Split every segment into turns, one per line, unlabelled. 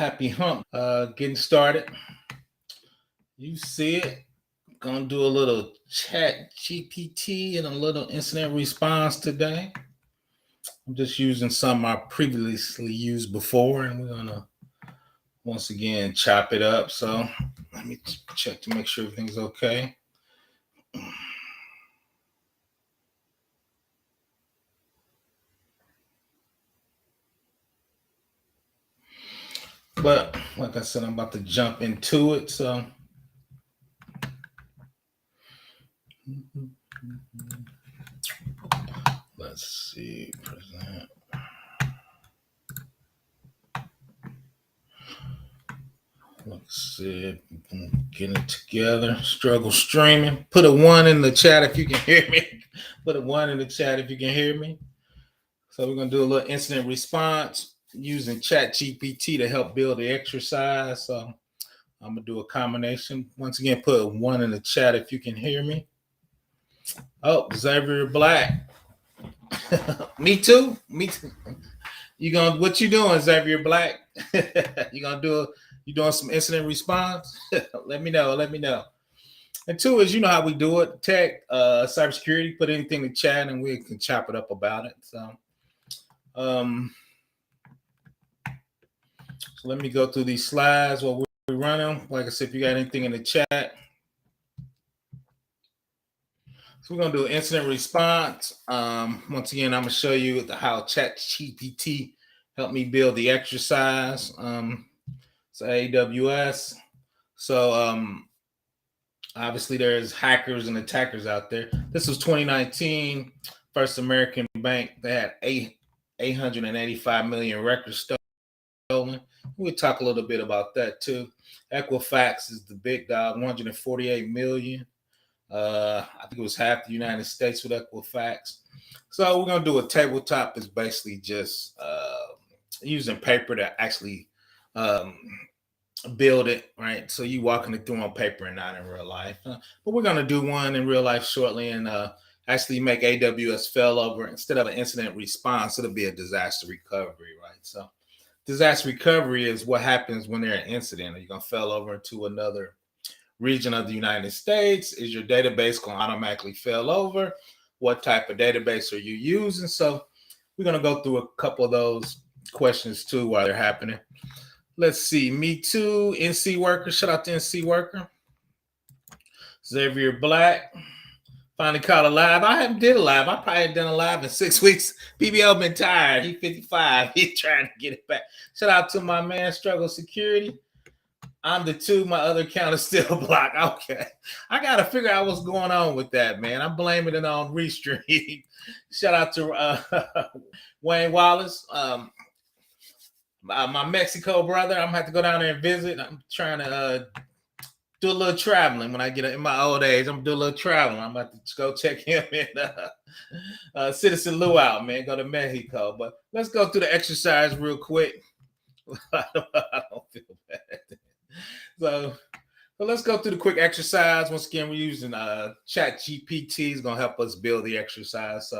Happy hump. Getting started. You see it. Gonna do a little ChatGPT and a little incident response today. I'm just using some I previously used before, and we're gonna once again chop it up. So let me check to make sure everything's okay. But like I said, I'm about to jump into it. So let's see, present. Let's see, getting it together. Struggle streaming. Put a 1 in the chat if you can hear me. Put a 1 in the chat if you can hear me. So we're gonna do a little incident response using ChatGPT to help build the exercise. So I'm gonna do a combination. Once again, put a 1 in the chat if you can hear me. Oh, Xavier Black. Me too. Me too. What you doing, Xavier Black? You doing some incident response? Let me know. And 2 is, you know how we do it. Tech, cybersecurity, put anything in the chat and we can chop it up about it. So let me go through these slides while we're running. Like I said, if you got anything in the chat. So we're gonna do an incident response. Once again, I'm gonna show you how ChatGPT helped me build the exercise. So AWS. So obviously there's hackers and attackers out there. This was 2019, First American Bank. They had 885 million records stolen. We'll talk a little bit about that too. Equifax is the big dog, 148 million. I think it was half the United States with Equifax. So we're gonna do a tabletop. Is basically just using paper to actually build it, right? So you walking it through on paper and not in real life. But we're gonna do one in real life shortly and actually make AWS failover. Instead of an incident response, it'll be a disaster recovery, right? So disaster recovery is what happens when there's an incident. Are you gonna fail over into another region of the United States? Is your database going to automatically fail over? What type of database are you using? So we're going to go through a couple of those questions too while they're happening. Let's see. Me too. NC Worker. Shout out to NC Worker. Xavier Black. Finally caught a live. I haven't did a live. I probably haven't done a live in 6 weeks. BBL been tired. He's 55. He's trying to get it back. Shout out to my man, Struggle Security. I'm the 2. My other account is still blocked. Okay. I got to figure out what's going on with that, man. I'm blaming it on Restream. Shout out to Wayne Wallace. My Mexico brother. I'm going to have to go down there and visit. I'm trying to do a little traveling when I get in my old age. I'm going to do a little traveling. I'm about to go check him in Citizen Luau, man. Go to Mexico. But let's go through the exercise real quick. I don't feel bad. So let's go through the quick exercise. Once again, we're using ChatGPT. Is going to help us build the exercise.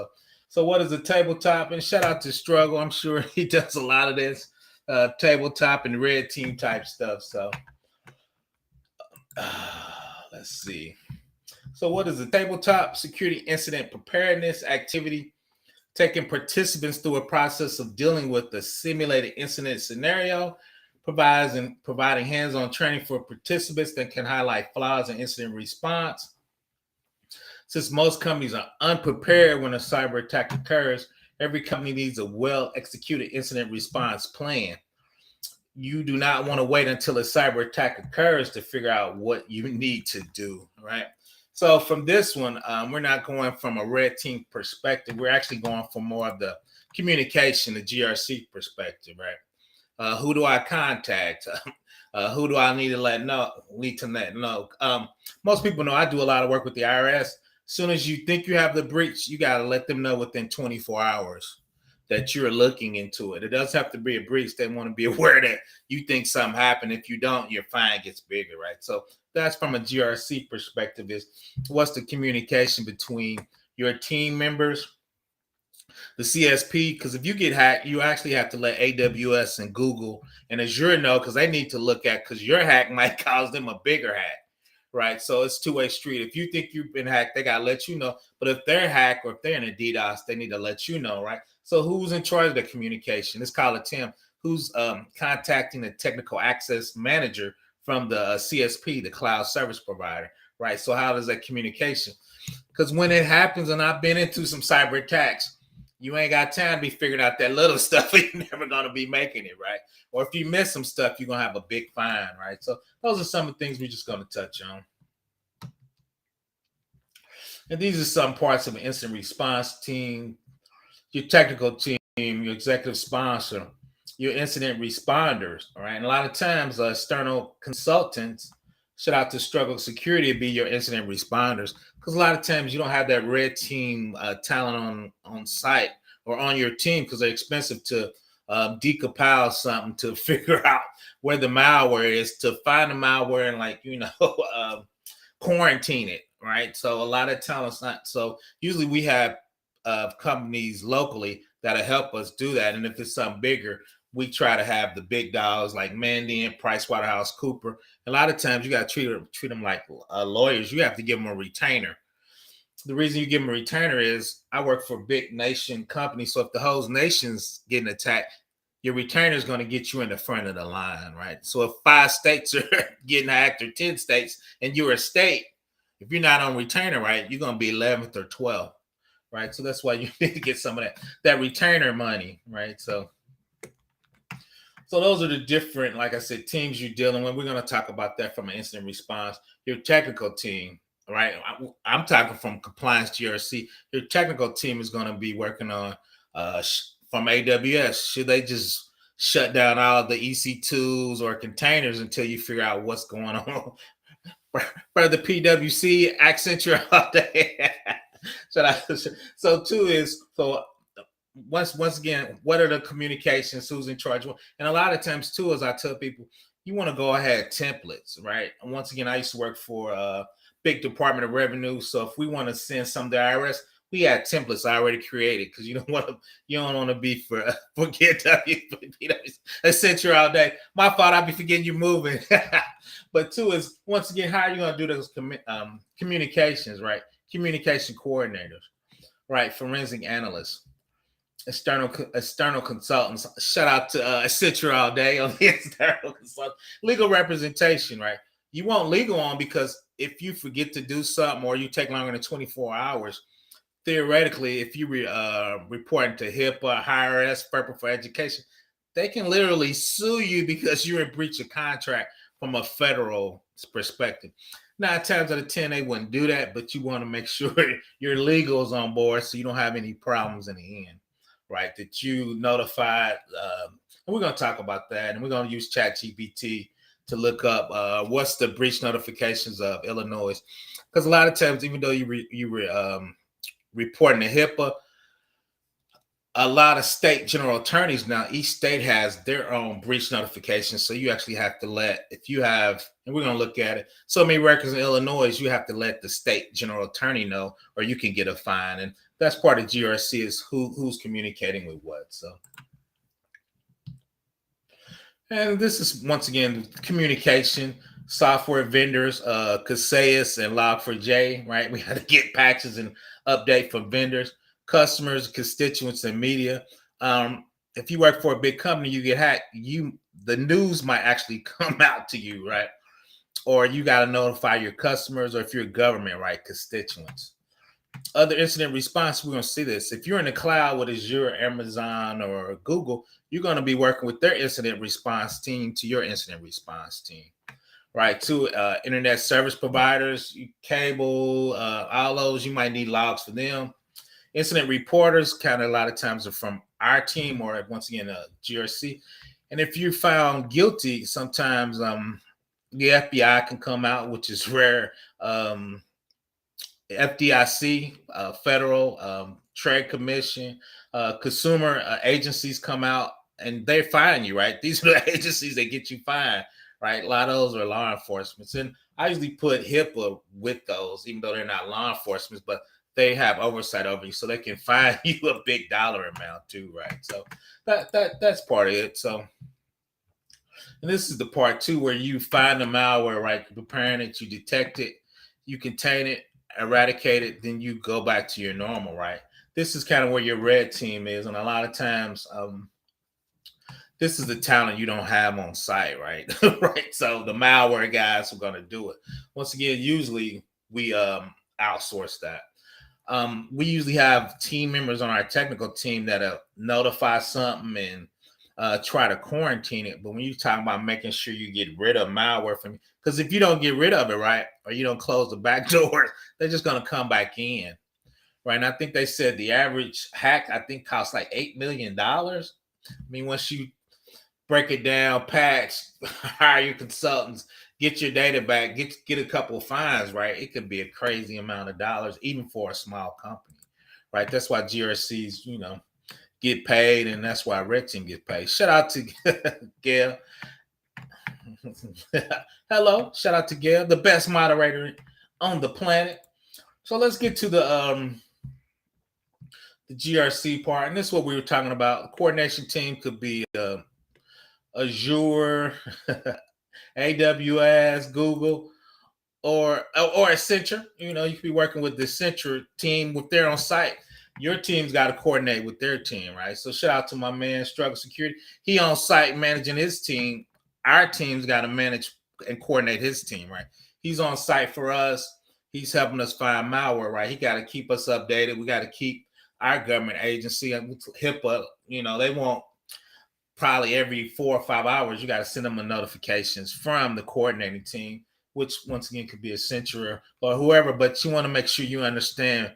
So what is a tabletop? And shout out to Struggle. I'm sure he does a lot of this tabletop and red team type stuff. So let's see. So what is a tabletop? Security incident preparedness activity, taking participants through a process of dealing with the simulated incident scenario, providing hands-on training for participants that can highlight flaws in incident response. Since most companies are unprepared when a cyber attack occurs, every company needs a well-executed incident response plan. You do not want to wait until a cyber attack occurs to figure out what you need to do, right? So from this one, we're not going from a red team perspective. We're actually going for more of the communication, the GRC perspective, right? Who do I contact? Who do I need to let know? Most people know I do a lot of work with the IRS. As soon as you think you have the breach, you got to let them know within 24 hours that you're looking into it. It doesn't have to be a breach. They want to be aware that you think something happened. If you don't, your fine gets bigger, right? So that's from a GRC perspective, is what's the communication between your team members the CSP, because if you get hacked, you actually have to let AWS and Google and Azure know, because they need to look at, because your hack might cause them a bigger hack, right? So it's two-way street. If you think you've been hacked, they gotta let you know. But if they're hacked or if they're in a DDoS, they need to let you know, right? So who's in charge of the communication? Let's call it Tim. Who's contacting the technical access manager from the CSP, the cloud service provider, right? So how does that communication? Because when it happens, and I've been into some cyber attacks, you ain't got time to be figuring out that little stuff. You're never going to be making it, right? Or if you miss some stuff, you're going to have a big fine, right? So those are some of the things we're just going to touch on. And these are some parts of an incident response team: your technical team, your executive sponsor, your incident responders, all right? And a lot of times, external consultants, shout out to Struggle Security, be your incident responders, because a lot of times you don't have that red team talent on site or on your team, because they're expensive to decompile something, to figure out where the malware is, to find the malware and quarantine it, right? So a lot of talent's not. So usually we have companies locally that'll help us do that, and if it's something bigger, we try to have the big dogs like Mandiant, PricewaterhouseCoopers. A lot of times you got to treat them like lawyers. You have to give them a retainer. The reason you give them a retainer is, I work for a big nation company. So if the whole nation's getting attacked, your retainer is going to get you in the front of the line, right? So if 5 states are getting hacked, or 10 states, and you're a state, if you're not on retainer, right, you're going to be 11th or 12th, right? So that's why you need to get some of that retainer money, right? So those are the different, like I said, teams you're dealing with. We're going to talk about that from an incident response. Your technical team, right? I'm talking from compliance GRC. Your technical team is going to be working on from AWS. Should they just shut down all the EC2s or containers until you figure out what's going on? For the PwC, Accenture all day. So two is, so once again, what are the communications? Who's in charge? And a lot of times too, as I tell people, you want to go ahead templates, right? And once again, I used to work for a big Department of Revenue. So if we want to send some to IRS, we had templates already created, because you don't want to be forget Accenture all day. My fault, I'd be forgetting you moving. But two is, once again, how are you going to do those communications, right? Communication coordinators, right? Forensic analysts, external consultants. Shout out to Accenture all day on the external consult. Legal representation, right? You want legal on, because if you forget to do something, or you take longer than 24 hours, theoretically, if you reporting to HIPAA, IRS, Purple for Education, they can literally sue you because you're in breach of contract from a federal perspective. 9 times out of 10, they wouldn't do that, but you want to make sure your legal is on board, so you don't have any problems in the end, right? That you notified. And we're going to talk about that, and we're going to use ChatGPT to look up what's the breach notifications of Illinois, because a lot of times, even though you reporting to HIPAA, a lot of state general attorneys now, each state has their own breach notifications. So you actually have to if you have, and we're going to look at it, so many records in Illinois, you have to let the state general attorney know, or you can get a fine. And that's part of GRC, is who's communicating with what. So, and this is, once again, communication. Software vendors, Kaseus and Log4j, right? We had to get patches and update from vendors, customers, constituents, and media. If you work for a big company, you get hacked, the news might actually come out to you, right? Or you got to notify your customers, or if you're a government, right, constituents. Other incident response, we're going to see this. If you're in the cloud with Azure, Amazon, or Google, you're going to be working with their incident response team to your incident response team. Right, to internet service providers, cable, all those, you might need logs for them. Incident reporters, kind of a lot of times, are from our team, or once again, GRC. And if you're found guilty, sometimes the FBI can come out, which is rare. FDIC, Federal Trade Commission, consumer agencies come out, and they fine you, right? These are the agencies that get you fined. Right, a lot of those are law enforcement, and I usually put HIPAA with those, even though they're not law enforcement. But they have oversight over you, so they can fine you a big dollar amount too, right? So that's part of it. So, and this is the part too where you find the malware, right? You're preparing it, you detect it, you contain it, eradicate it, then you go back to your normal, right? This is kind of where your red team is, and a lot of times, this is the talent you don't have on site, right? Right. So the malware guys are going to do it. Once again, usually we outsource that. We usually have team members on our technical team that notify something and try to quarantine it. But when you're talking about making sure you get rid of malware from, because if you don't get rid of it, right, or you don't close the back door, they're just going to come back in, right? And I think they said the average hack, I think, costs like $8 million. I mean, once you break it down, patch, hire your consultants, get your data back, get a couple of fines, right? It could be a crazy amount of dollars, even for a small company, right? That's why GRCs, get paid, and that's why Red Team get paid. Shout out to Gail. Hello, shout out to Gail, the best moderator on the planet. So let's get to the GRC part, and this is what we were talking about. The coordination team could be Azure, AWS, Google, or Accenture. You could be working with the Accenture team with their on site. Your team's got to coordinate with their team, right? So shout out to my man, Struggle Security. He on site managing his team. Our team's got to manage and coordinate his team, right? He's on site for us. He's helping us find malware, right? He got to keep us updated. We got to keep our government agency, HIPAA, they won't. Probably every 4 or 5 hours, you got to send them a notifications from the coordinating team, which once again could be Accenture or whoever, but you want to make sure you understand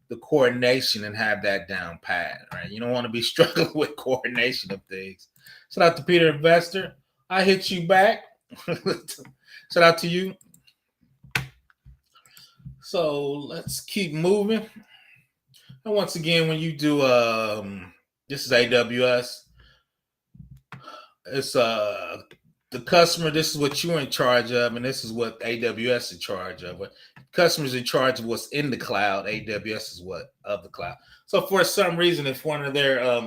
the coordination and have that down pat, right? You don't want to be struggling with coordination of things. Shout out to Peter Investor. I hit you back. Shout out to you. So let's keep moving. And once again, when you do, this is AWS. It's the customer, this is what you're in charge of, and this is what AWS is in charge of. But customers in charge of what's in the cloud. AWS is what of the cloud. So for some reason, if one of their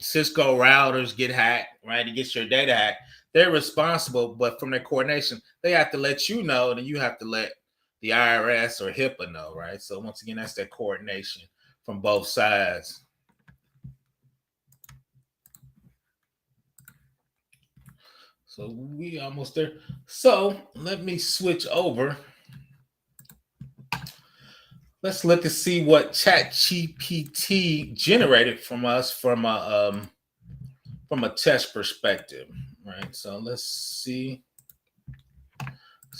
Cisco routers get hacked, right, it gets your data hacked, they're responsible, but from their coordination, they have to let you know, and you have to let the IRS or HIPAA know, right? So once again, that's that coordination from both sides. So we almost there. So let me switch over. Let's look and see what ChatGPT generated from us from a test perspective, right? So let's see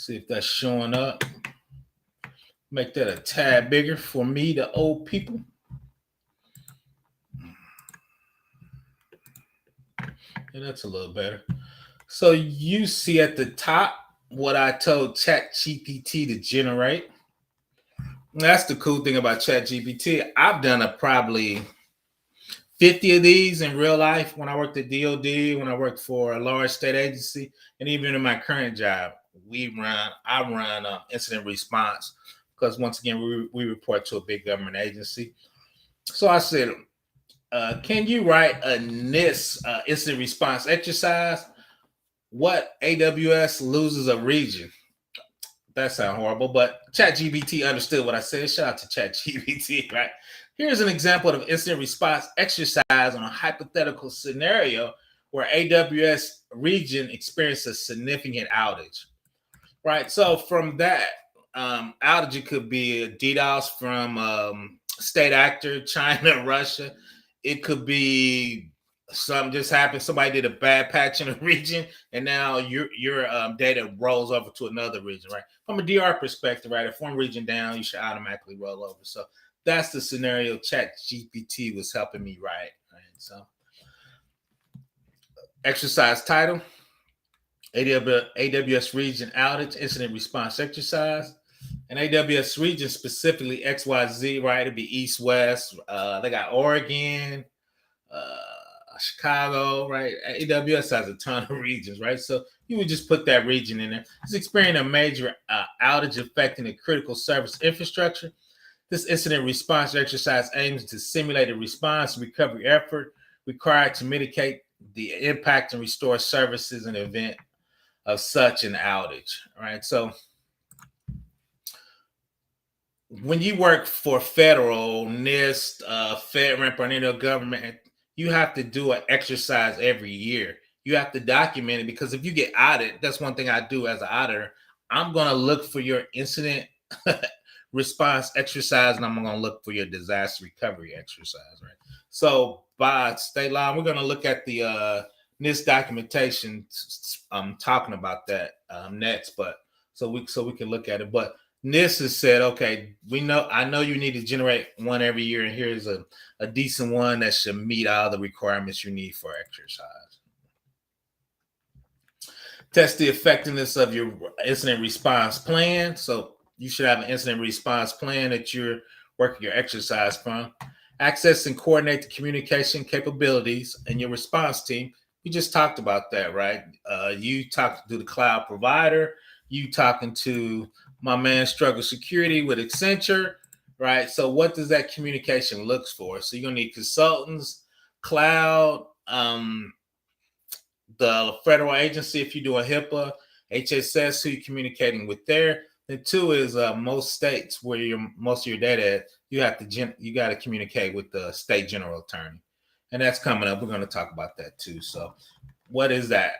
if that's showing up. Make that a tad bigger for me, the old people. Yeah, that's a little better. So you see at the top what I told ChatGPT to generate. That's the cool thing about ChatGPT. I've done probably 50 of these in real life when I worked at DOD, when I worked for a large state agency, and even in my current job, I run incident response because once again, we report to a big government agency. So I said, can you write a NIST incident response exercise? What AWS loses a region? That sounds horrible, but ChatGPT understood what I said. Shout out to ChatGPT, right? Here's an example of incident response exercise on a hypothetical scenario where AWS region experienced a significant outage, right? So from that outage, it could be a DDoS from state actor, China, Russia. It could be something just happened. Somebody did a bad patch in a region, and now your data rolls over to another region, right? From a DR perspective, right? If one region down, you should automatically roll over. So that's the scenario ChatGPT was helping me write. Right? So exercise title: AWS region outage incident response exercise. And AWS region specifically XYZ, right? It'd be East, West. They got Oregon, Chicago, right? AWS has a ton of regions, right? So you would just put that region in there. It's experiencing a major outage affecting the critical service infrastructure. This incident response exercise aims to simulate a response and recovery effort required to mitigate the impact and restore services in the event of such an outage. Right. So when you work for federal, NIST, FedRAMP, or any other government, you have to do an exercise every year. You have to document it, because if you get audited, that's one thing I do as an auditor. I'm going to look for your incident response exercise, and I'm going to look for your disaster recovery exercise, right? So by state law, we're going to look at the NIST documentation, talking about that next, but so we can look at it. But NIST has said, okay, I know you need to generate one every year, and here's a decent one that should meet all the requirements you need for exercise. Test the effectiveness of your incident response plan. So you should have an incident response plan that you're working your exercise from. Access and coordinate the communication capabilities in your response team. We just talked about that, right? You talked to the cloud provider. You talking to my man Struggle Security with Accenture, right? So what does that communication look for? So you're going to need consultants, cloud, the federal agency, if you do a HIPAA, HSS, who you're communicating with there. And two is most states where most of your data at, you got to communicate with the state general attorney. And that's coming up. We're going to talk about that too. So what is that?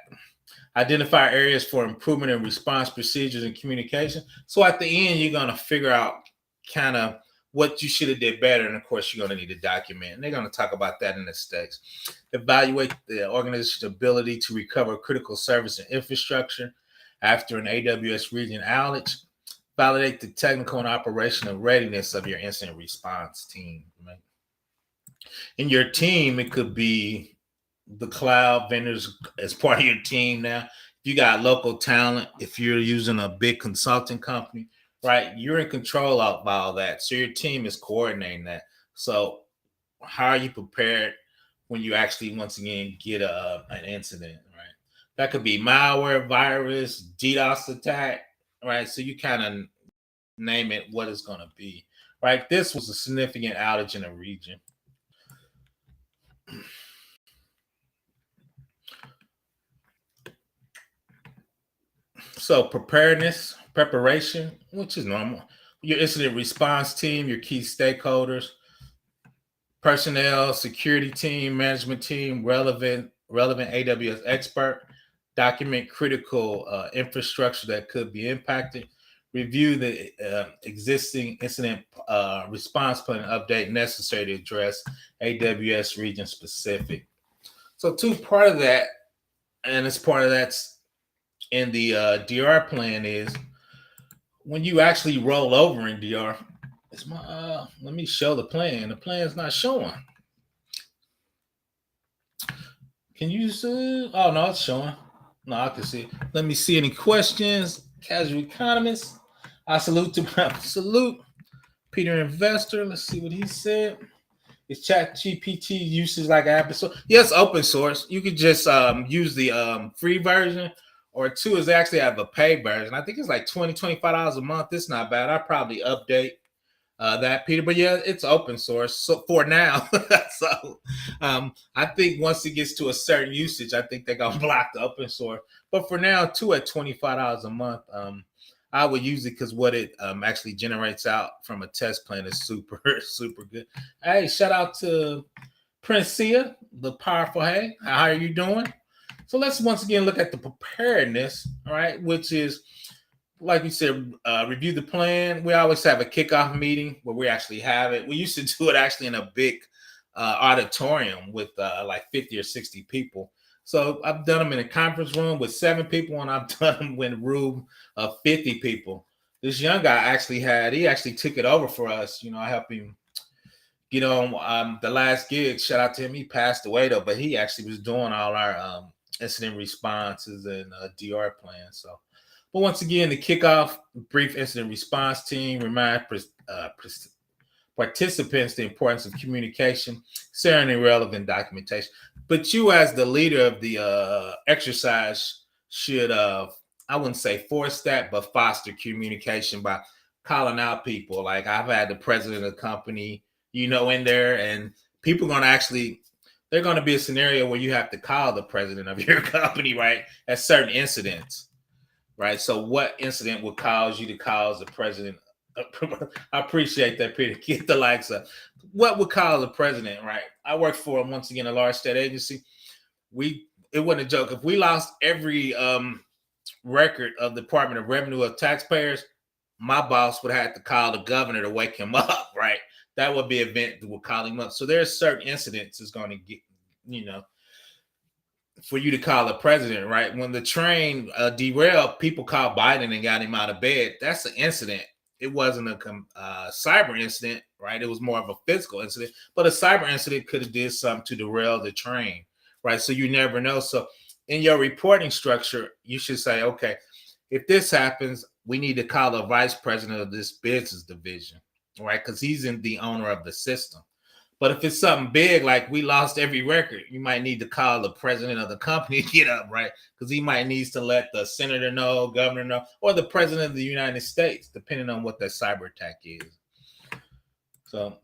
Identify areas for improvement in response procedures and communication. So at the end, you're going to figure out kind of what you should have did better. And of course, you're going to need to document. And they're going to talk about that in the steps. Evaluate the organization's ability to recover critical service and infrastructure after an AWS region outage. Validate the technical and operational readiness of your incident response team. Right? In your team, it could be the cloud vendors as part of your team now. If you got local talent, if you're using a big consulting company, right, you're in control of all that. So your team is coordinating that. So how are you prepared when you actually, once again, get an incident, right? That could be malware, virus, DDoS attack, right? So you kind of name it what it's going to be, right? This was a significant outage in a region. So preparation, which is normal. Your incident response team, your key stakeholders, personnel, security team, management team, relevant AWS expert, document critical infrastructure that could be impacted, review the existing incident response plan update necessary to address AWS region specific. So part of that, and as part of that's in the DR plan, is when you actually roll over in DR. It's my let me show the plan. The plan's not showing. Can you see? Oh no, it's showing. No, I can see it. Let me see any questions. Casual economist. I salute Peter Investor. Let's see what he said. Is ChatGPT usage like an app? So yes, open source. You could just use the free version, or two is actually have a paid version. I think it's like $25 a month. It's not bad. I probably update that, Peter. But yeah, it's open source. So for now, so I think once it gets to a certain usage, I think they're gonna block the open source. But for now, two at $25 a month, I would use it because what it actually generates out from a test plan is super good. Hey, shout out to Princia, the powerful. Hey, how are you doing? So let's once again look at the preparedness, all right, which is, like we said, review the plan. We always have a kickoff meeting where we actually have it. We used to do it actually in a big auditorium with like 50 or 60 people. So I've done them in a conference room with 7 people, and I've done them in a room of 50 people. This young guy he actually took it over for us. I helped him get on the last gig. Shout out to him. He passed away though, but he actually was doing all our incident responses and DR plans. So, but once again, the kickoff brief incident response team remind participants the importance of communication, sharing and relevant documentation. But you, as the leader of the exercise, should I wouldn't say force that, but foster communication by calling out people. Like I've had the president of the company, in there, and people are going to actually, they're going to be a scenario where you have to call the president of your company, right, at certain incidents, right? So what incident would cause you to cause the president? I appreciate that, Peter. Get the likes up. What would cause the president, right? I work for, once again, a large state agency. It wasn't a joke. If we lost every record of the Department of Revenue of taxpayers, my boss would have to call the governor to wake him up, right? That would be an event that would call him up. So there's certain incidents that's going to get, for you to call the president, right? When the train derailed, people called Biden and got him out of bed. That's an incident. It wasn't a cyber incident, right? It was more of a physical incident, but a cyber incident could have did something to derail the train, right? So you never know. So in your reporting structure, you should say, okay, if this happens, we need to call the vice president of this business division, right? Because he's the owner of the system. But if it's something big, like we lost every record, you might need to call the president of the company to get up, right? Because he might needs to let the senator know, governor know, or the president of the United States, depending on what that cyber attack is. So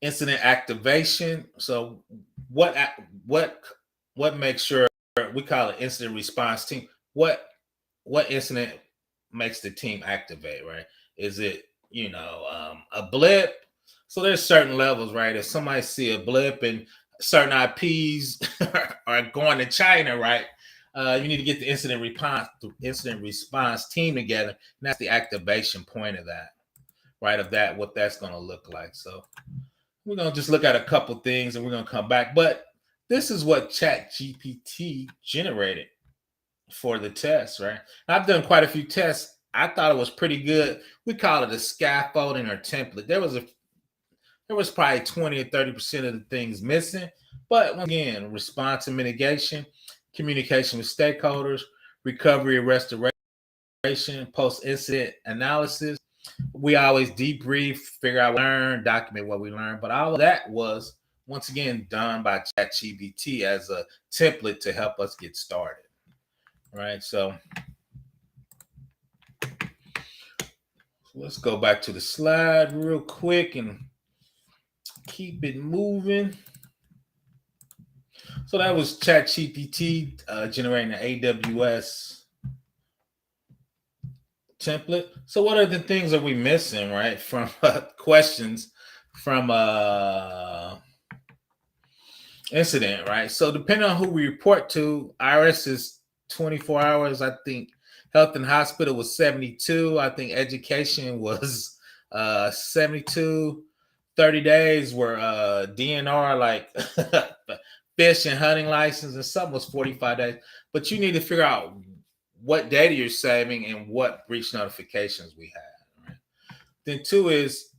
incident activation. So what makes sure, we call it incident response team. What incident makes the team activate, right? Is it, a blip? So there's certain levels, right? If somebody see a blip and certain IPs are going to China, right? You need to get the incident response team together, and that's the activation point of that, right? Of that, what that's going to look like. So we're going to just look at a couple things, and we're going to come back. But this is what ChatGPT generated for the test, right? I've done quite a few tests. I thought it was pretty good. We call it a scaffolding or template. There was probably 20 or 30% of the things missing. But again, response and mitigation, communication with stakeholders, recovery and restoration, post-incident analysis. We always debrief, figure out what we learned, document what we learned. But all of that was, once again, done by ChatGPT as a template to help us get started, right? So let's go back to the slide real quick and keep it moving. So that was ChatGPT generating an AWS template. So what are the things are we missing, right? From questions from incident, right? So depending on who we report to, IRS is 24 hours. I think health and hospital was 72. I think education was 72. 30 days were DNR, like fish and hunting license, and some was 45 days. But you need to figure out what data you're saving and what breach notifications we have. Right? Then two is,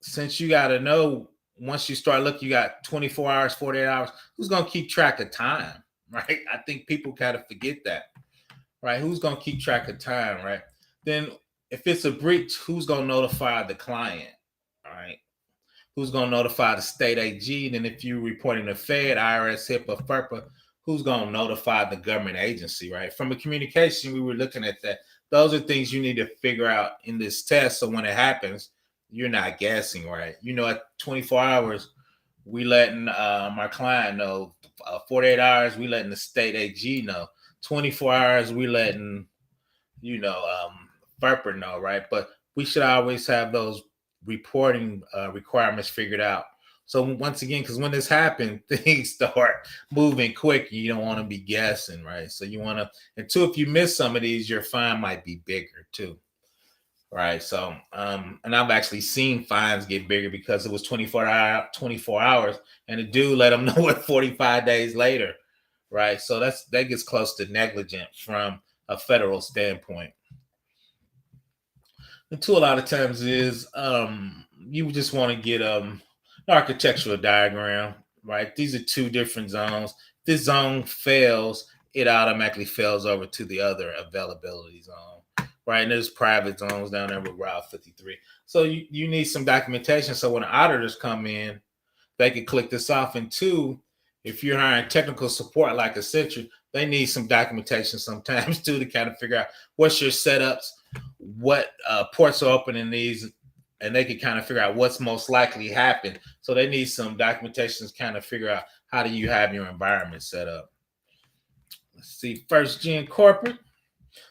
since you got to know, once you start looking, you got 24 hours, 48 hours, who's going to keep track of time, right? I think people kind of forget that, right? Who's going to keep track of time, right? Then if it's a breach, who's going to notify the client, right? Who's going to notify the state AG? Then if you're reporting to Fed, IRS, HIPAA, FERPA, who's going to notify the government agency, right? From a communication, we were looking at that. Those are things you need to figure out in this test. So when it happens, you're not guessing, right? At 24 hours, we letting our client know. 48 hours, we letting the state AG know. 24 hours, we letting, FERPA know, right? But we should always have those reporting requirements figured out. So once again, because when this happens, things start moving quick. You don't want to be guessing, right? So you want to, and two, if you miss some of these, your fine might be bigger too, right? So, and I've actually seen fines get bigger because it was 24 hours, and the dude let them know it 45 days later, right? So that gets close to negligent from a federal standpoint. And two, a lot of times is you just want to get an architectural diagram, right? These are two different zones. If this zone fails, it automatically fails over to the other availability zone, right? And there's private zones down there with Route 53. So you need some documentation. So when the auditors come in, they can click this off. And two, if you're hiring technical support like Accenture, they need some documentation sometimes too to kind of figure out what's your setups, what ports are open in these, and they can kind of figure out what's most likely to happen. So they need some documentation to kind of figure out how do you have your environment set up. Let's see, first gen corporate.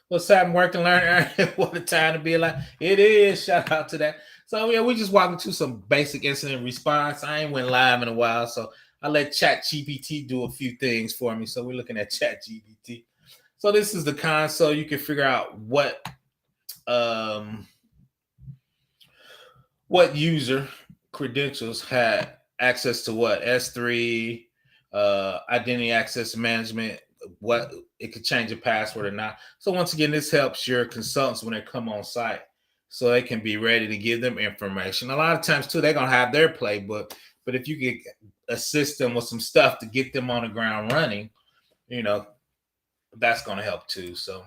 What's happening, work and learn? What a time to be alive. It is. Shout out to that. So yeah, we just walking through some basic incident response. I ain't went live in a while, so I let ChatGPT do a few things for me. So we're looking at ChatGPT. So this is the console. You can figure out what user credentials had access to what S3, identity access management, what it could change a password or not. So once again, this helps your consultants when they come on site, so they can be ready to give them information. A lot of times too, they're gonna have their playbook, but if you could assist them with some stuff to get them on the ground running, that's gonna help too. So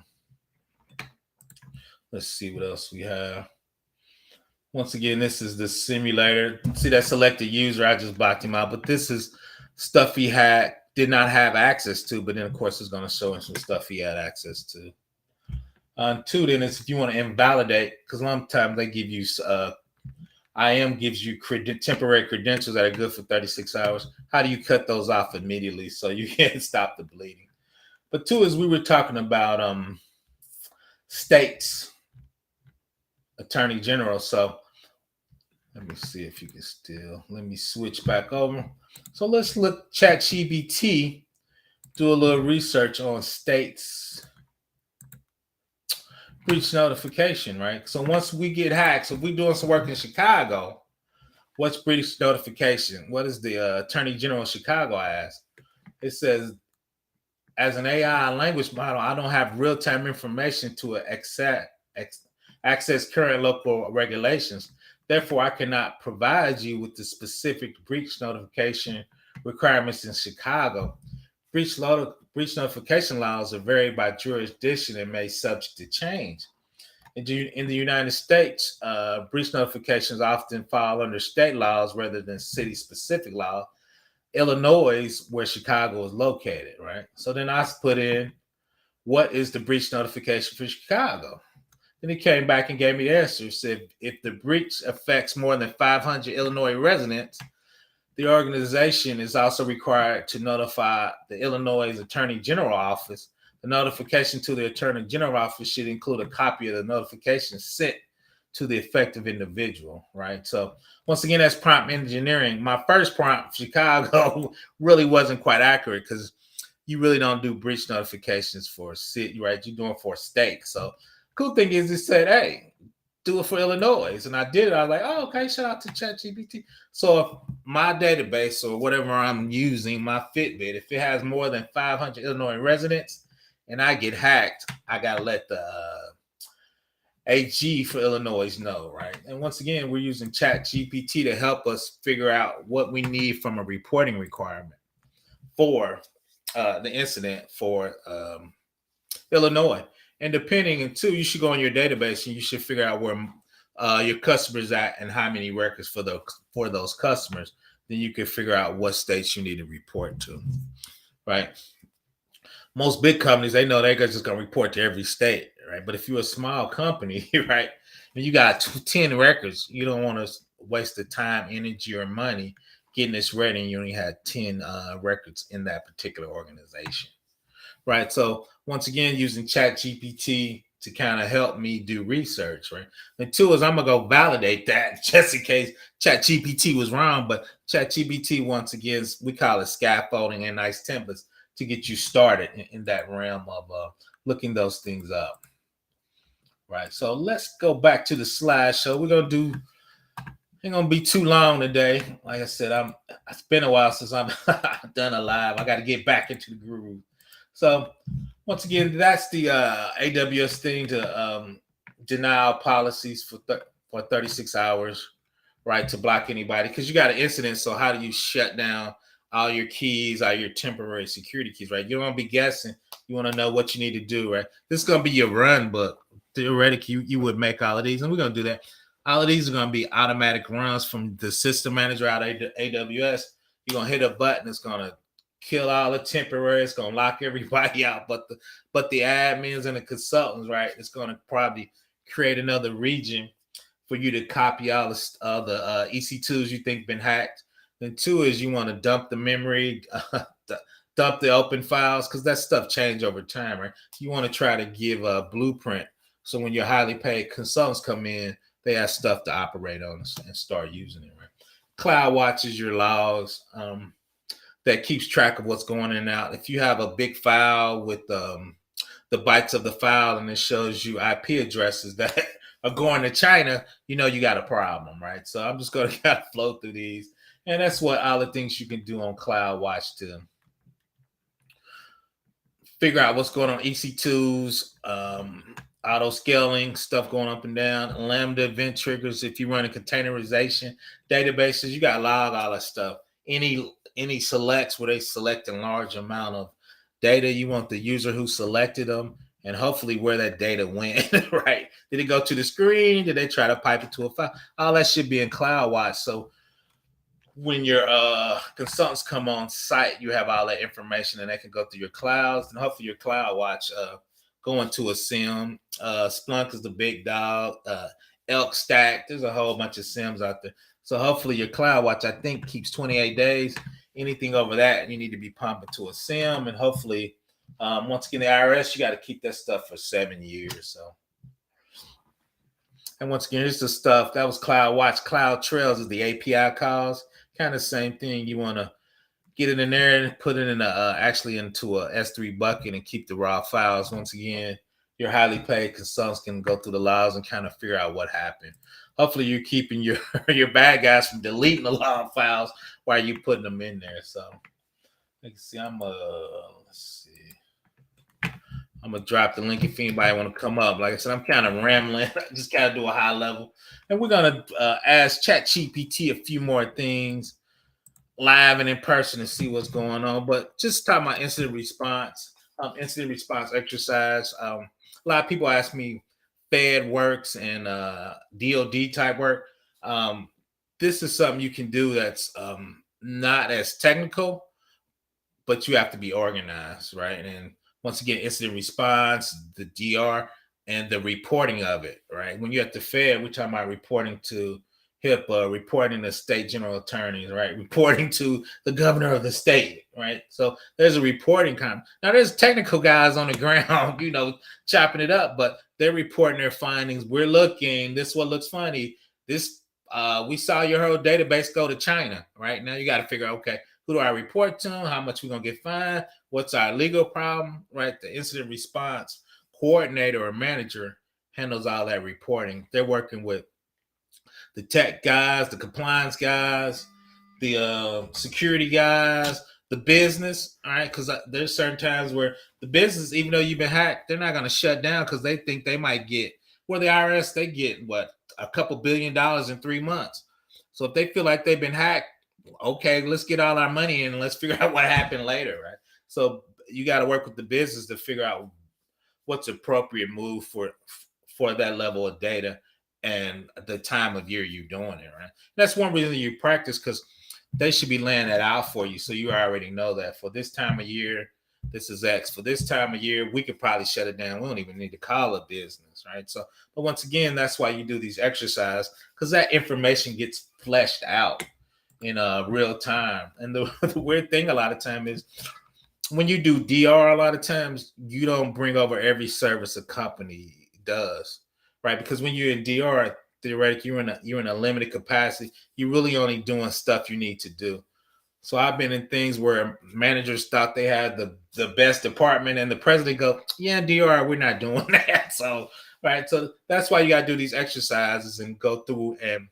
let's see what else we have. Once again, this is the simulator. See that selected user, I just blocked him out, but this is stuff he did not have access to, but then of course it's going to show him some stuff he had access to. Two then is if you want to invalidate, because a lot of times they give you IM gives you temporary credentials that are good for 36 hours. How do you cut those off immediately so you can't stop the bleeding? But two is we were talking about states attorney general. So let me see if you can let me switch back over. So let's look ChatGPT, do a little research on states breach notification, right? So once we get hacked, so if we're doing some work in Chicago, what's breach notification? What is the Attorney General of Chicago ask? It says, as an AI language model, I don't have real-time information to access current local regulations. Therefore, I cannot provide you with the specific breach notification requirements in Chicago. Breach notification laws are varied by jurisdiction and may subject to change. In the United States, breach notifications often fall under state laws rather than city-specific law. Illinois, where Chicago is located, right? So then I put in, what is the breach notification for Chicago? Then he came back and gave me the answer. Said if the breach affects more than 500 Illinois residents, the organization is also required to notify the Illinois Attorney General Office. The notification to the Attorney General Office should include a copy of the notification sent to the affected individual, right? So once again, that's prompt engineering. My first prompt, Chicago, really wasn't quite accurate because you really don't do breach notifications for a city, right? You're doing for a state. So cool thing is it said, hey, do it for Illinois. And I did it. I was like, oh, okay, shout out to ChatGPT. So if my database or whatever I'm using, my Fitbit, if it has more than 500 Illinois residents and I get hacked, I got to let the AG for Illinois know, right? And once again, we're using ChatGPT to help us figure out what we need from a reporting requirement for the incident for Illinois. And depending, and two, you should go on your database and you should figure out where your customers at and how many records for those customers. Then you can figure out what states you need to report to, right? Most big companies, they know they're just going to report to every state, right? But if you're a small company, right, and you got 10 records, you don't want to waste the time, energy, or money getting this ready, and you only had 10 records in that particular organization, right? So once again, using ChatGPT to kind of help me do research, right? And two is I'm going to go validate that just in case ChatGPT was wrong. But ChatGPT, once again, we call it scaffolding and nice templates to get you started in that realm of looking those things up, right? So let's go back to the slideshow. We're going to do, ain't going to be too long today. Like I said, it's been a while since I've done a live. I got to get back into the groove. So once again, that's the AWS thing to denial policies for 36 hours, right, to block anybody, because you got an incident. So how do you shut down all your keys, all your temporary security keys, right? You don't want to be guessing. You want to know what you need to do, right? This is going to be your run, but theoretically, you would make all of these, and we're going to do that. All of these are going to be automatic runs from the system manager out of AWS. You're going to hit a button. It's going to kill all the temporary. It's going to lock everybody out, but the admins and the consultants, right? It's going to probably create another region for you to copy all the EC2s you think been hacked. Then 2 is you want to dump the memory, dump the open files, because that stuff change over time, right? You want to try to give a blueprint, so when your highly paid consultants come in, they have stuff to operate on and start using it, right? CloudWatch is your logs that keeps track of what's going in and out. If you have a big file with the bytes of the file and it shows you IP addresses that are going to China, you know you got a problem, right? So I'm just going to kind of flow through these. And that's what all the things you can do on CloudWatch to figure out what's going on. EC2s, auto scaling, stuff going up and down, Lambda event triggers. If you run a containerization databases, you got to log all that stuff. Any selects where they select a large amount of data, you want the user who selected them and hopefully where that data went, right? Did it go to the screen? Did they try to pipe it to a file? All that should be in CloudWatch. So when your consultants come on site, you have all that information and they can go through your clouds, and hopefully your CloudWatch go into a SIM. Splunk is the big dog. Elk Stack, there's a whole bunch of SIMs out there. So hopefully your CloudWatch, I think, keeps 28 days. Anything over that, you need to be pumping to a SIM. And hopefully, once again, the IRS, you got to keep that stuff for 7 years. So, and once again, here's the stuff. That was CloudWatch. CloudTrails is the API calls. Kind of same thing. You want to get it in there and put it in actually into a S3 bucket and keep the raw files. Once again, your highly paid consultants can go through the logs and kind of figure out what happened. Hopefully you're keeping your bad guys from deleting the log files while you're putting them in there. So let's see, I'm gonna drop the link if anybody want to come up. Like I said, I'm kind of rambling. I just kind of do a high level, and we're gonna ask ChatGPT a few more things live and in person and see what's going on. But just talking about incident response exercise. A lot of people ask me Fed works and DOD type work. This is something you can do that's not as technical, but you have to be organized, right? And once again, incident response, the DR, and the reporting of it, right? When you're at the Fed, we're talking about reporting to HIPAA, reporting to state general attorneys, right? Reporting to the governor of the state, right? So there's a reporting kind. Now there's technical guys on the ground, chopping it up, but they're reporting their findings. We're looking, this what looks funny. This, we saw your whole database go to China, right? Now you got to figure out, okay, who do I report to? How much we're going to get fined? What's our legal problem, right? The incident response coordinator or manager handles all that reporting. They're working with the tech guys, the compliance guys, the security guys, the business, all right? Because there's certain times where the business, even though you've been hacked, they're not going to shut down because they think they might get, well, the IRS, they get, what, a couple $1 billion in 3 months. So if they feel like they've been hacked, okay, let's get all our money in and let's figure out what happened later, right? So you got to work with the business to figure out what's appropriate move for that level of data and the time of year you're doing it, right? That's one reason you practice, because they should be laying that out for you, so you already know that for this time of year, this is X. For this time of year, we could probably shut it down. We don't even need to call it business, right? So, but once again, that's why you do these exercises, because that information gets fleshed out in real time. And the weird thing a lot of time is when you do DR, a lot of times you don't bring over every service a company does, right? Because when you're in DR, theoretically, you're in a limited capacity. You're really only doing stuff you need to do. So I've been in things where managers thought they had the best department, and the president go, yeah, DR, we're not doing that. So, right. So that's why you got to do these exercises and go through and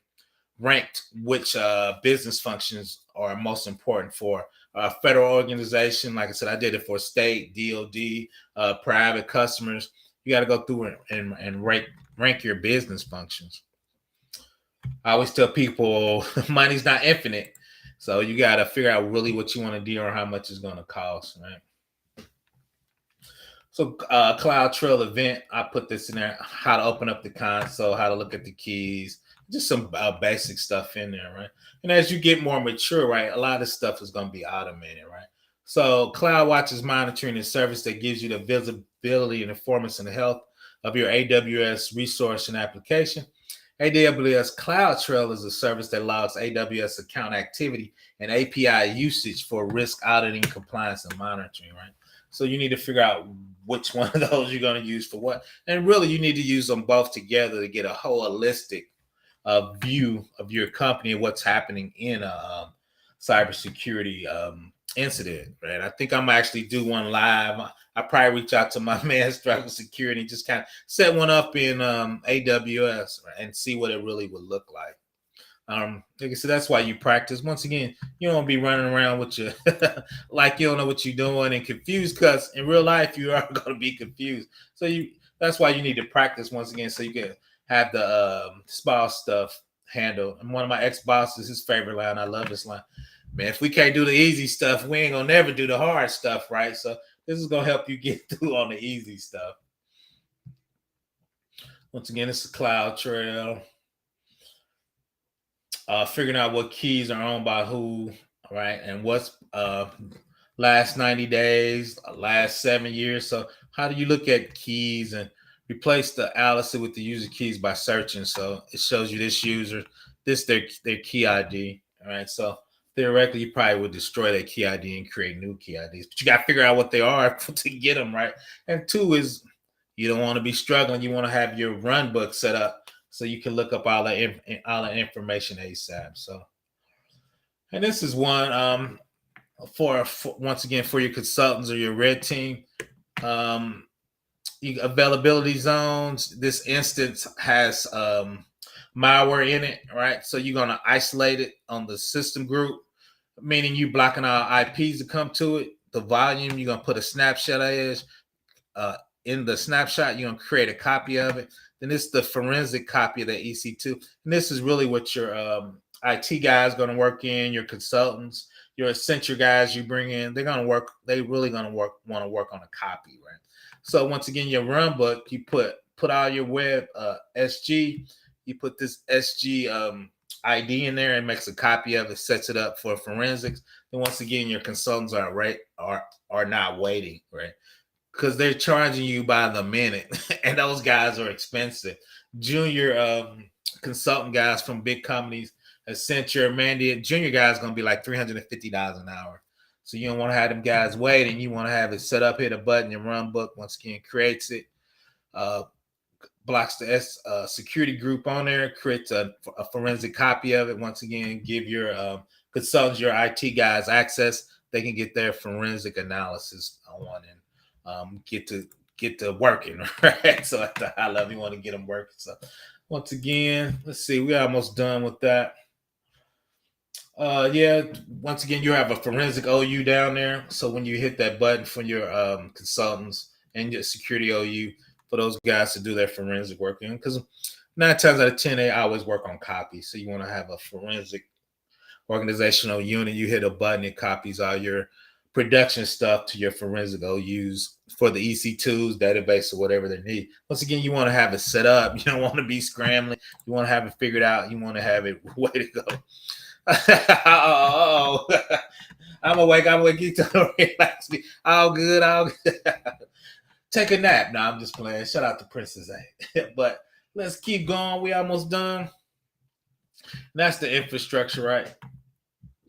ranked which business functions are most important for a federal organization. Like I said, I did it for state, DOD, private customers. You got to go through and rank your business functions. I always tell people money's not infinite. So you got to figure out really what you want to do or how much it's going to cost, right? So CloudTrail event, I put this in there, how to open up the console, how to look at the keys, just some basic stuff in there, right? And as you get more mature, right, a lot of stuff is going to be automated, right? So CloudWatch is monitoring a service that gives you the visibility and performance and the health of your AWS resource and application. AWS CloudTrail is a service that logs AWS account activity and API usage for risk auditing, compliance, and monitoring, right? So you need to figure out which one of those you're going to use for what. And really, you need to use them both together to get a holistic view of your company and what's happening in a cybersecurity incident, right? I think I'm actually do one live. I probably reach out to my man Struggle Security and just kind of set one up in AWS, right, and see what it really would look like. Like I said, that's why you practice. Once again, you don't be running around with your like you don't know what you're doing and confused, because in real life you are going to be confused. So that's why you need to practice once again, so you can have the spouse stuff handled. And one of my ex-bosses, his favorite line, I love this line: man, if we can't do the easy stuff, we ain't gonna never do the hard stuff, right? So this is gonna help you get through on the easy stuff. Once again, it's a CloudTrail. Figuring out what keys are owned by who, right? And what's last 90 days, last 7 years. So how do you look at keys and replace the Alice with the user keys by searching? So it shows you this user, this their key ID. All right. So theoretically, you probably would destroy that key ID and create new key IDs, but you got to figure out what they are to get them right. And two is, you don't want to be struggling. You want to have your run book set up so you can look up all the information ASAP. So, and this is one for once again for your consultants or your red team. Availability zones. This instance has malware in it, right? So you're gonna isolate it on the system group, meaning you blocking all IPs to come to it. The volume, you're gonna put a snapshot edge. In the snapshot, you're gonna create a copy of it. Then it's the forensic copy of the EC2. And this is really what your IT guys going to work in, your consultants, your Accenture guys you bring in. They're going to work. They really going to want to work on a copy, right? So once again, your run book, you put all your web SG. You put this SG ID in there and makes a copy of it, sets it up for forensics. Then once again, your consultants are not waiting, right? Because they're charging you by the minute, and those guys are expensive. Junior consultant guys from big companies, Accenture, Mandy, junior guys going to be like $350 an hour. So you don't want to have them guys waiting. You want to have it set up, hit a button, your run book once again creates it, blocks the security group on there, creates a forensic copy of it. Once again, give your consultants, your IT guys access. They can get their forensic analysis on it. Get to working, right? So at the high level, you want to get them working. So once again, let's see, we're almost done with that. Once again, you have a forensic OU down there. So when you hit that button for your consultants and your security OU, for those guys to do their forensic work in, because 9 times out of 10, they always work on copies. So you want to have a forensic organizational unit. You hit a button, it copies all your production stuff to your forensic OUs for the EC2s, database, or whatever they need. Once again, you want to have it set up. You don't want to be scrambling. You want to have it figured out. You want to have it way to go. Oh, I'm awake. You to relax me. All good. Take a nap. No, I'm just playing. Shout out to Princess A. But let's keep going. We almost done. That's the infrastructure, right?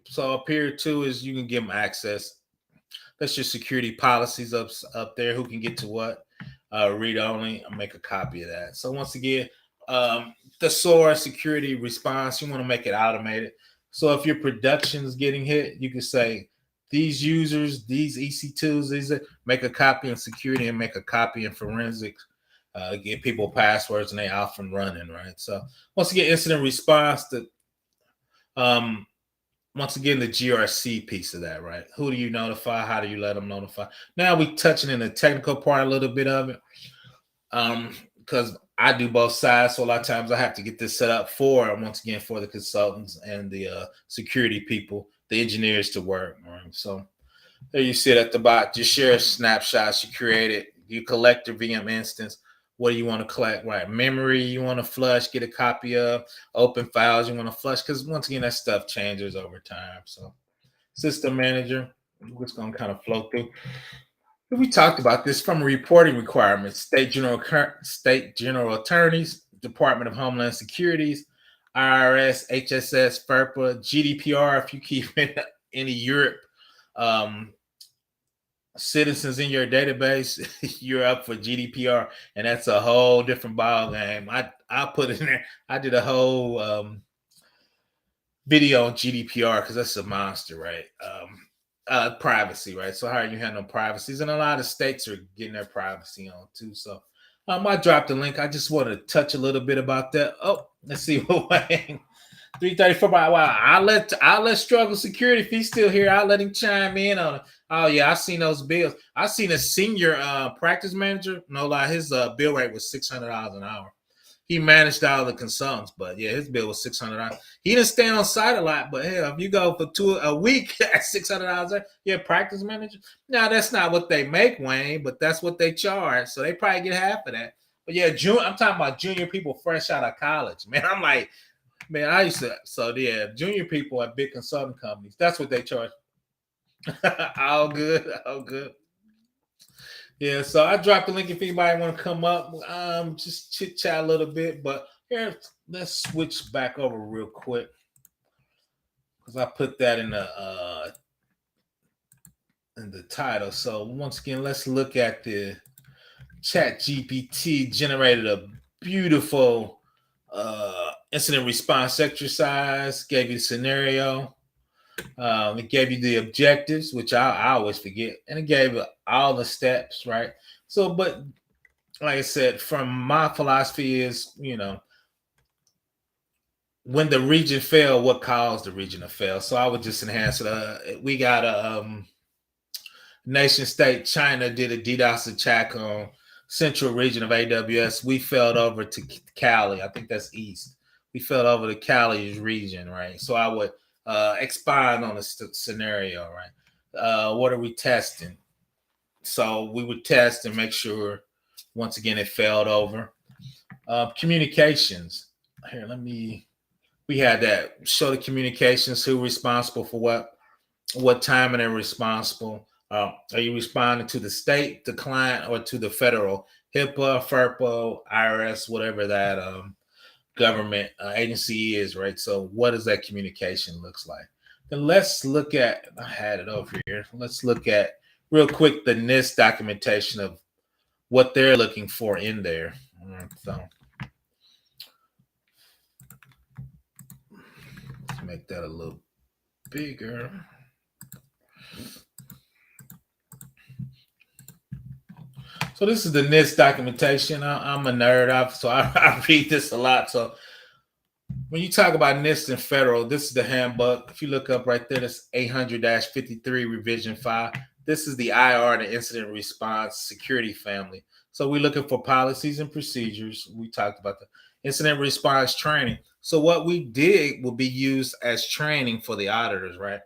So up here too is you can give them access. That's your security policies up there. Who can get to what? Read only. I'll make a copy of that. So once again, the SOAR security response, you want to make it automated. So if your production is getting hit, you can say these users, these EC2s, these make a copy in security and make a copy in forensics. Give people passwords and they off and running, right? So once again, incident response to once again, the GRC piece of that, right? Who do you notify? How do you let them notify? Now we touching in the technical part a little bit of it, because I do both sides. So a lot of times I have to get this set up for, once again, for the consultants and the security people, the engineers to work. Right? So there you see it at the bottom. Just share snapshots you created. You collect your VM instance. What do you want to collect? Right, memory you want to flush, get a copy of, open files you want to flush, because once again, that stuff changes over time. So system manager, We're just gonna kind of flow through. We talked about this from reporting requirements, state general attorneys, Department of Homeland Securities, IRS, HSS, FERPA, GDPR. If you keep any Europe citizens in your database, you're up for GDPR, and that's a whole different ball game. I put it in there. I did a whole video on GDPR because that's a monster, right? Privacy, right? So how you handle privacies, and a lot of states are getting their privacy on too. So I dropped the link. I just want to touch a little bit about that. Oh, let's see what 334 by wow. I'll let Struggle Security, if he's still here, I'll let him chime in on it. Oh yeah, I seen those bills. I seen a senior practice manager. No lie, his bill rate was $600 an hour. He managed all the consultants, but yeah, his bill was $600. He didn't stay on site a lot, but hell, if you go for a week at $600, you're a practice manager. Now that's not what they make, Wayne, but that's what they charge. So they probably get half of that. But yeah, I'm talking about junior people fresh out of college, man. I'm like, man, I used to. So yeah, junior people at big consulting companies, that's what they charge. All good, all good. Yeah, so I dropped the link if anybody want to come up, just chit chat a little bit. But here, let's switch back over real quick because I put that in the title. So once again, let's look at the ChatGPT generated a beautiful incident response exercise. Gave you the scenario. It gave you the objectives, which I always forget, and it gave all the steps, right? So, but like I said, from my philosophy is, when the region failed, what caused the region to fail? So I would just enhance it. We got a nation state. China did a DDoS attack on central region of AWS. We failed over to Cali. I think that's east. We failed over to Cali's region, right? So I would expand on the scenario, right? What are we testing? So we would test and make sure, once again, it failed over. Communications. Here, we had that. Show the communications, who responsible for what time, and they're responsible. Are you responding to the state, the client, or to the federal? HIPAA, FERPA, IRS, whatever that government agency is, right? So what does that communication looks like? Then let's look at, I had it over here. Let's look at real quick the NIST documentation of what they're looking for in there. So let's make that a little bigger. So this is the NIST documentation. I'm a nerd, so I read this a lot. So when you talk about NIST and federal, this is the handbook. If you look up right there, that's 800-53 revision 5. This is the IR, the incident response security family. So we're looking for policies and procedures. We talked about the incident response training. So what we did will be used as training for the auditors, right?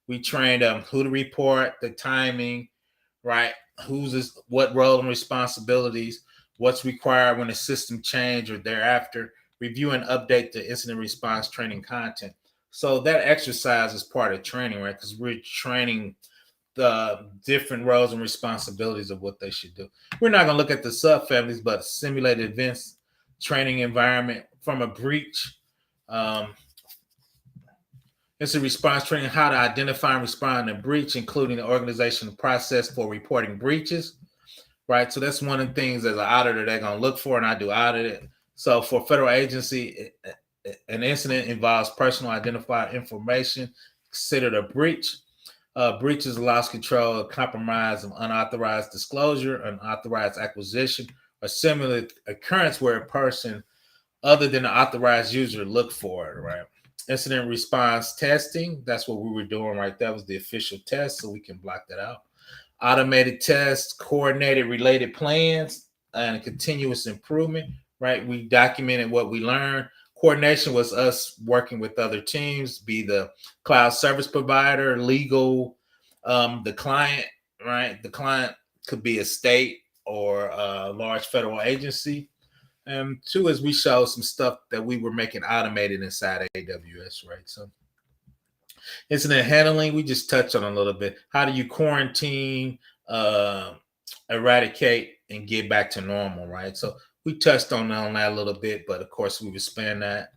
We trained them who to report, the timing, right? What role and responsibilities, what's required when a system change or thereafter, review and update the incident response training content. So that exercise is part of training, right? Because we're training the different roles and responsibilities of what they should do. We're not going to look at the subfamilies, but simulated events, training environment from a breach. Incident response training, how to identify and respond to breach, including the organizational process for reporting breaches, right? So that's one of the things as an auditor they're going to look for, and I do audit it. So for federal agency, an incident involves personal identified information considered a breach. Breaches of loss control, compromise of unauthorized disclosure, unauthorized acquisition, or similar occurrence where a person other than the authorized user look for it, right? Incident response testing, that's what we were doing, right? That was the official test, so we can block that out. Automated tests, coordinated related plans, and continuous improvement, right? We documented what we learned. Coordination was us working with other teams, be the cloud service provider, legal, the client, right? The client could be a state or a large federal agency. And two is we showed some stuff that we were making automated inside AWS, right? So Incident handling, we just touched on a little bit. How do you quarantine, uh, eradicate, and get back to normal, right? So we touched on that a little bit, but of course we would expand that.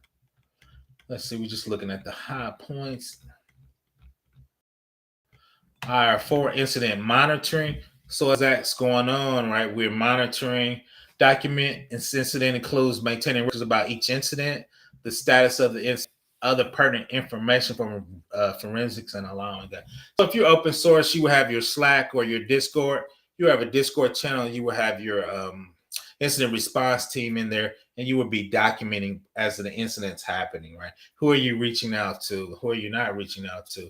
Let's see, we're just looking at the high points. Our for incident monitoring. So as that's going on, right, we're monitoring. Document incident includes maintaining records about each incident, the status of the incident, other pertinent information from forensics, and allowing that. So if you're open source, you will have your Slack or your Discord. You have a Discord channel. You will have your incident response team in there, and you will be documenting as the incident's happening, right? Who are you reaching out to? Who are you not reaching out to?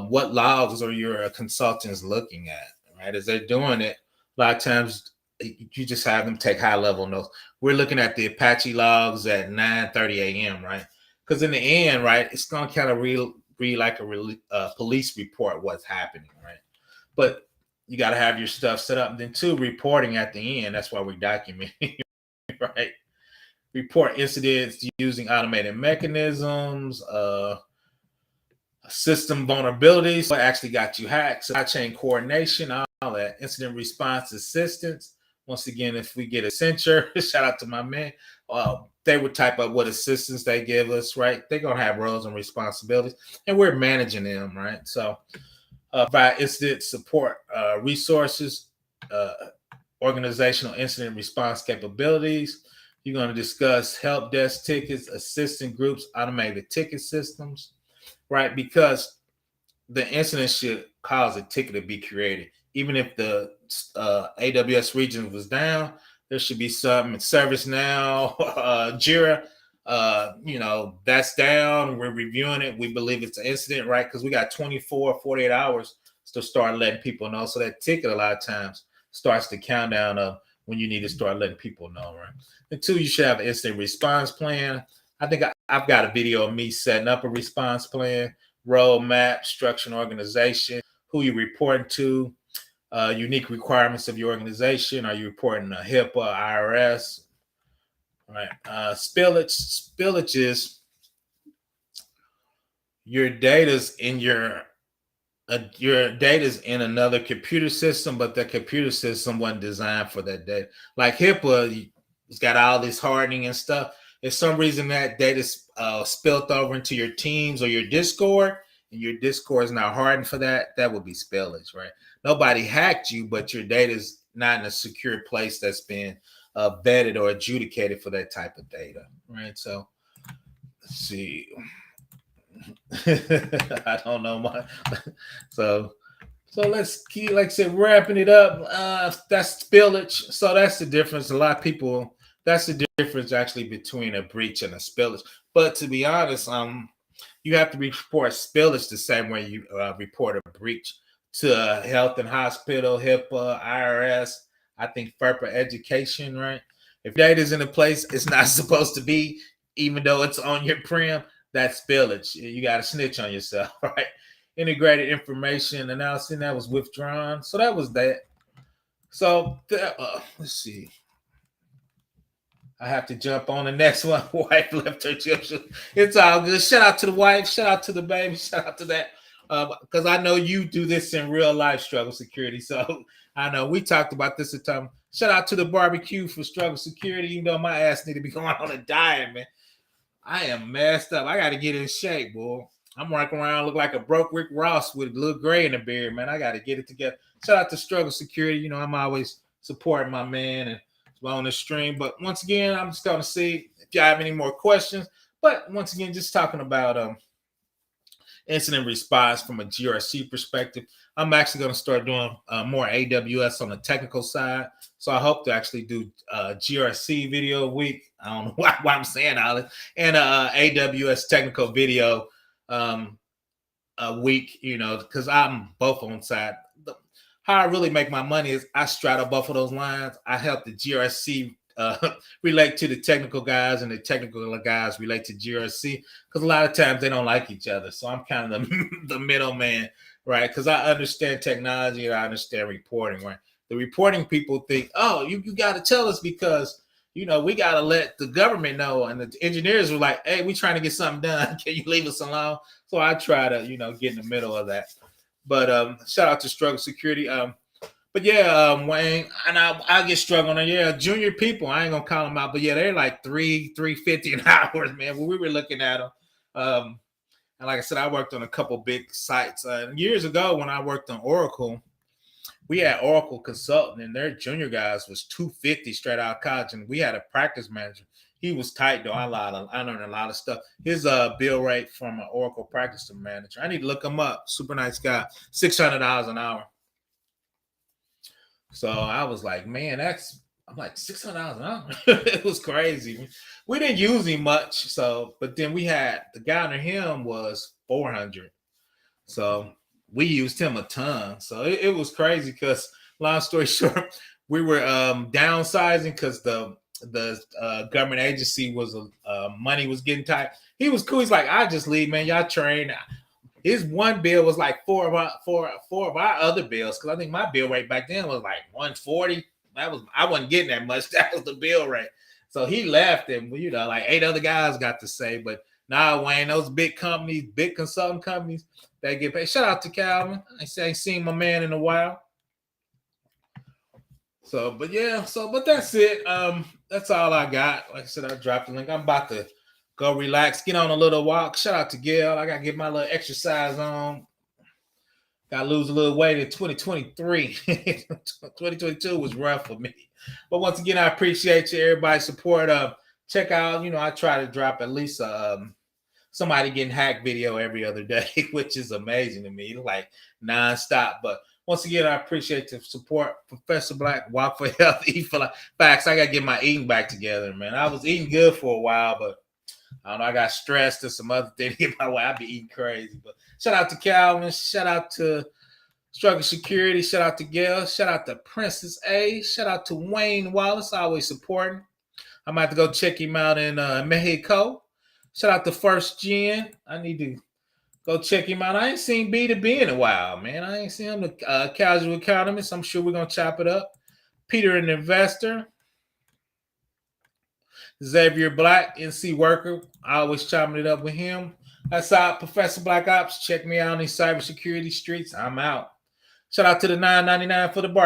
What logs are your consultants looking at, right? As they're doing it, a lot of times you just have them take high level notes. We're looking at the Apache logs at 9:30 a.m., right? Because in the end, right, it's going to kind of read like a police report what's happening, right? But you got to have your stuff set up. And then two, reporting at the end. That's why we're documenting, right? Report incidents using automated mechanisms, system vulnerabilities, what actually got you hacked, supply chain coordination, all that, incident response assistance. Once again, if we get a censure, shout out to my man, they would type up what assistance they give us, right? They're going to have roles and responsibilities, and we're managing them, right? So provide incident support resources, organizational incident response capabilities. You're going to discuss help desk tickets, assistant groups, automated ticket systems, right? Because the incident should cause a ticket to be created. Even if the AWS region was down, there should be some ServiceNow, Jira, that's down. We're reviewing it. We believe it's an incident, right? Because we got 24, 48 hours to start letting people know. So that ticket a lot of times starts the countdown of when you need to start letting people know, right? And two, you should have an incident response plan. I think I've got a video of me setting up a response plan, roadmap, structure and organization, who you're reporting to, unique requirements of your organization. Are you reporting to HIPAA, IRS? Right. Spillage is your data's in your data's in another computer system, but the computer system wasn't designed for that data. Like HIPAA, it's got all this hardening and stuff. If some reason that data's spilled over into your Teams or your Discord, and your Discord is not hardened for that, that would be spillage, right? Nobody hacked you, but your data's not in a secure place that's been vetted or adjudicated for that type of data, right? So let's see. I don't know my so let's keep, like I said, wrapping it up. That's spillage. So that's the difference. A lot of people, that's the difference actually between a breach and a spillage. But to be honest, you have to report spillage the same way you report a breach to health and hospital, HIPAA, IRS, I think FERPA education, right? If data is in a place it's not supposed to be, even though it's on your prem, that's spillage. You got to snitch on yourself, right? Integrated information analysis, that was withdrawn. So that was that. So let's see. I have to jump on the next one. Wife left her children. It's all good. Shout out to the wife. Shout out to the baby. Shout out to that. Because I know you do this in real life, struggle security. So I know we talked about this at time. Shout out to the barbecue for struggle security. You know my ass need to be going on a diet, man. I am messed up. I got to get in shape, boy. I'm walking around look like a broke Rick Ross with a little gray in the beard, man. I got to get it together. Shout out to struggle security. You know I'm always supporting my man and on the stream. But once again, I'm just going to see if y'all have any more questions. But once again, just talking about incident response from a GRC perspective. I'm actually going to start doing more AWS on the technical side. So I hope to actually do GRC video a week. I don't know why I'm saying all this. And AWS technical video a week, because I'm both on side. How I really make my money is I straddle both of those lines. I help the GRC relate to the technical guys, and the technical guys relate to GRC, because a lot of times they don't like each other. So I'm kind of the middleman, right? Because I understand technology and I understand reporting, right? The reporting people think, oh, you got to tell us because we got to let the government know. And the engineers were like, hey, we trying to get something done. Can you leave us alone? So I try to, get in the middle of that. But shout out to Struggle Security. But yeah, Wayne, and I get struggling. Yeah, junior people, I ain't gonna call them out, but yeah, they're like $350 an hour, man. When we were looking at them, and like I said, I worked on a couple big sites years ago when I worked on Oracle. We had Oracle Consultant, and their junior guys was $250 straight out of college, and we had a practice manager. He was tight though. I learned a lot of stuff. His bill rate from an Oracle practice manager, I need to look him up. Super nice guy, $600 an hour. So I was like, man, I'm like $600 an hour. It was crazy. We didn't use him much, but then we had the guy under him was $400. So we used him a ton. So it was crazy because, long story short, we were downsizing because the government agency was money was getting tight. He was cool. He's like, I just leave, man. Y'all train. His one bill was like four of our other bills, because I think my bill rate back then was like $140. I wasn't getting that much. That was the bill rate. So he left, and like 8 other guys got to say. But nah, Wayne, those big companies, big consulting companies, they get paid. Shout out to Calvin. I ain't seen my man in a while. So, but that's it. That's all I got. Like I said, I dropped the link. I'm about to go relax, get on a little walk. Shout out to Gail. I got to get my little exercise on. Got to lose a little weight in 2023. 2022 was rough for me. But once again, I appreciate you, everybody's support. Check out, I try to drop at least somebody getting hacked video every other day, which is amazing to me, like nonstop. But once again, I appreciate the support. Professor Black, walk for health, eat for life. Facts, I got to get my eating back together, man. I was eating good for a while, but I don't know, I got stressed and some other things in my way. I be eating crazy. But shout out to Calvin. Shout out to Struggle Security. Shout out to Gail. Shout out to Princess A. Shout out to Wayne Wallace, always supporting. I'm about to go check him out in Mexico. Shout out to First Gen. I need to go check him out. I ain't seen B2B in a while, man. I ain't seen him, the casual economist. I'm sure we're going to chop it up. Peter, an investor. Xavier Black, NC worker. I always chopping it up with him. That's out, Professor Black Ops. Check me out in these cybersecurity streets. I'm out. Shout out to the $9.99 for the bar.